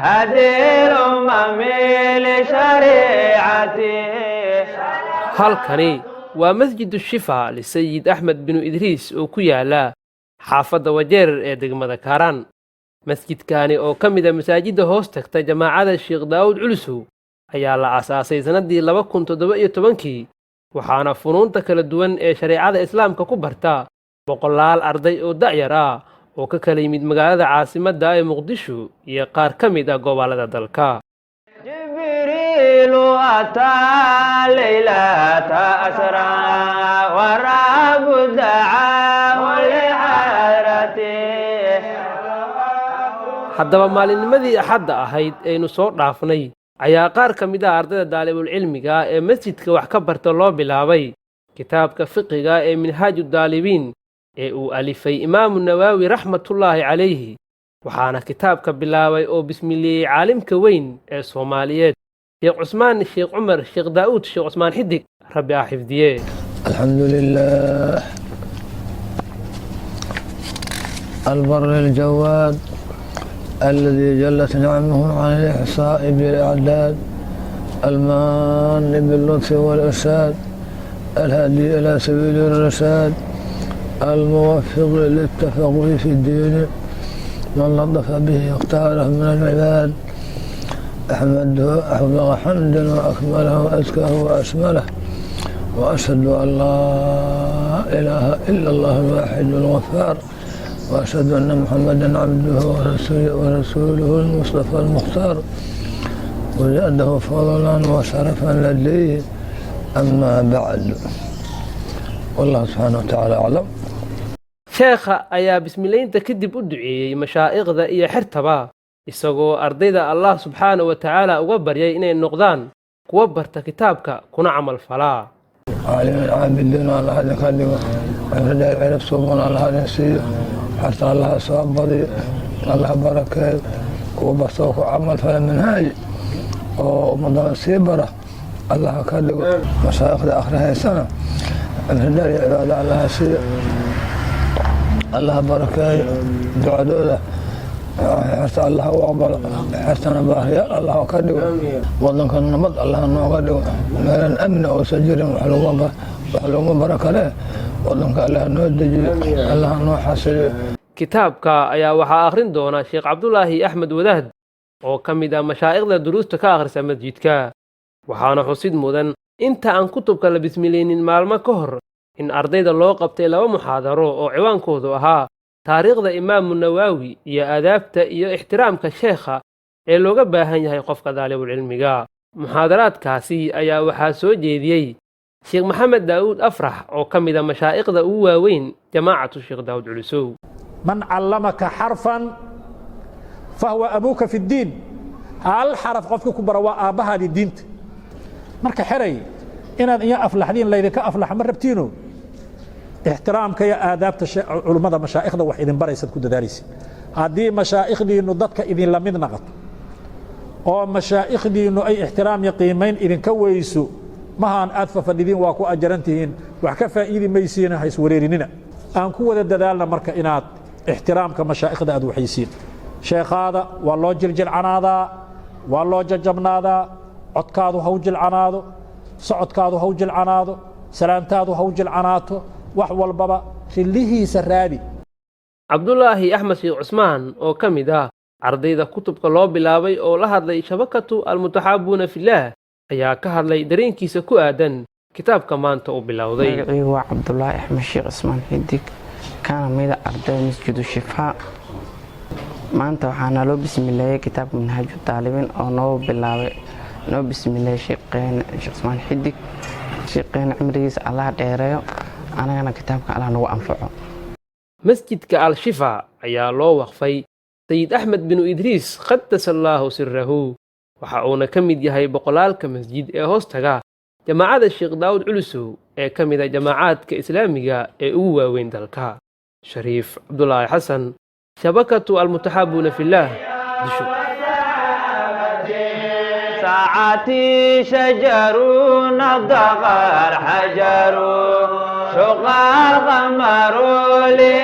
هدي الأمم لشريعته. halkani waa masjid shifa lisayid axmed binu idriis oo ku yaala xaafadda wajeer ee degmada kaaraan. masjidkaani oo ka mid a masaajidda hoos tagta jamaacada sheekh daawud culusow ayaa la aasaasay sannaddii 2017 waxaana funuunta kala duwan ee shareecada islaamka ku barta boqolaal arday oo da'yar ah oo ka kala yimid magaalada caasimadda ee muqdisho iyo qaar ka mid ah gobollada dalka. جبريل أتى ليلة أسرى ورب دعاه لحضرته. haddaba maalinnimadii axadda ahayd aynu soo dhaafnay ayaa qaar ka mid ah ardayda daalibulcilmiga ee masjidka wax ka barta loo bilaabay kitaabka fiqiga ee minhaaju daalibiin ee uu alifay imaamu nawaawi raxmatullaahi calayhi, waxaana kitaabka bilaabay oo bismileeyey caalimka weyn ee soomaaliyeed sheekh cusmaan sheekh cumar sheekh daa'uud sheekh cusmaan xidig rabbi ah xifdiye. alxamdulilah albar aljawaad الذي جلت نعمه عن الإحصاء بالأعداد المان باللطف والإرشاد الهادي إلى سبيل الرشاد الموفق للتفقه في الدين من لطف به اختاره من العباد أحمده أحمد حمدا وأكمله وأزكاه وأشمله وأشهد أن لا إله إلا الله الواحد الغفار وأشهد أن محمدًا عبده ورسوله المصطفى المختار وزاده فضلاً وشرفاً لديه أما بعد والله سبحانه وتعالى أعلم. sheekha ayaa bismilaynta kadib u duceeyey mashaa'ikhda iyo xirtaba isagoo ardayda allah subxaanahu wa tacaala uga baryay inay noqdaan kuwa barta kitaabka kuna camal falaa. عالم العابدين الله هذا كذبه عبد العرب صوبنا الله هذا نسيه حتى الله صواب بضي الله بركة وبصوك عمل فلا منهاج ومضى سيبرة الله كذبه مشايخ آخر هاي السنة عبد العباد الله سيه الله بركة دعاء دوله حتى الله أقبل حسن باهيا الله كذبه والله كان نمط الله إنه كذبه مالا أمن وسجر وحلوم بركة له والله كان الله إنه دجي الله إنه حسن. kitaabka ayaa waxaa akhrin doona sheekh cabdulaahi axmed wadaad oo ka mid ah mashaa'ikhda duruusta ka akhrisa masjidka, waxaana xusid mudan inta aan kutubka la bismilaynin maalmo ka hor in ardayda loo qabtay 2 muxaadaro oo ciwaankoodu ahaa taariikhda imaamu nawaawi iyo aadaabta iyo ixtiraamka sheekha ee looga baahan yahay qofka daalibulcilmiga. muxaadaraadkaasi ayaa waxaa soo jeediyey sheekh maxamed daa'uud afrax oo ka mid ah mashaa'ikhda ugu waaweyn jamaacatu sheekh daawud culusow. من علمك حرفا فهو أبوك في الدين. هل حرف قفك كبروا آبها للدين مرك حري إن أفلحين ليدك أفلح مربتينو احترامك يا آداب علماء مشايخنا وحيدين بريسد كود داريسي هذه مشايخ دي ندتك إذن لم ينغط أو مشايخ دي إنه أي احترام يقيمين إذن كويسو ما هان أدفع فالذين واكو أجرنتهن وحكفا إذن ميسين حيسوريريننا أنكو ددالنا مرك إنات احترامك مشايخ دا أدو حيسين شيخ هذا والله جلجل عنادا والله ججبنادا عدكادو هوجل عنادو صعدكادو هوجل عنادو سلامتادو هوجل عناتو وحول بابا خليه سرادي. cabdulaahi axmed sheekh cusmaan oo ka mid ah ardayda kutubka loo bilaabay oo la hadlay shabakatu almutaxaabuuna fillaah ayaa ka hadlay dareenkiisa ku aadan kitaabka maanta uu bilowday. magacaygu waa cabdulaahi axmed sheekh cusmaan xidig kana mid ah arday masjidu shifaa. maanta waxaa naloo bismileeyey kitaabka minhaaju daalibiin oo noo bilaabay noo bismileeyey sheekheena sheekh cusmaan xidig. sheekheena cimrigiisa allah dheereeyo anagana kitaabka allah nagu anfaco. masjidka al-shifa ayaa loo waqfay sayid axmed binu idriis qadasallaahu sirahu, waxa uuna ka mid yahay boqolaalka masjid ee hoos taga jamaacada sheekh daawud culusow ee ka mid ah jamaacaadka islaamiga ee ugu waaweyn dalka. shariif cabdulaahi xasan, shabakatu almutaxaabuuna fillaah, disho. ساعتي شجر نضغ الحجر شق القمر لي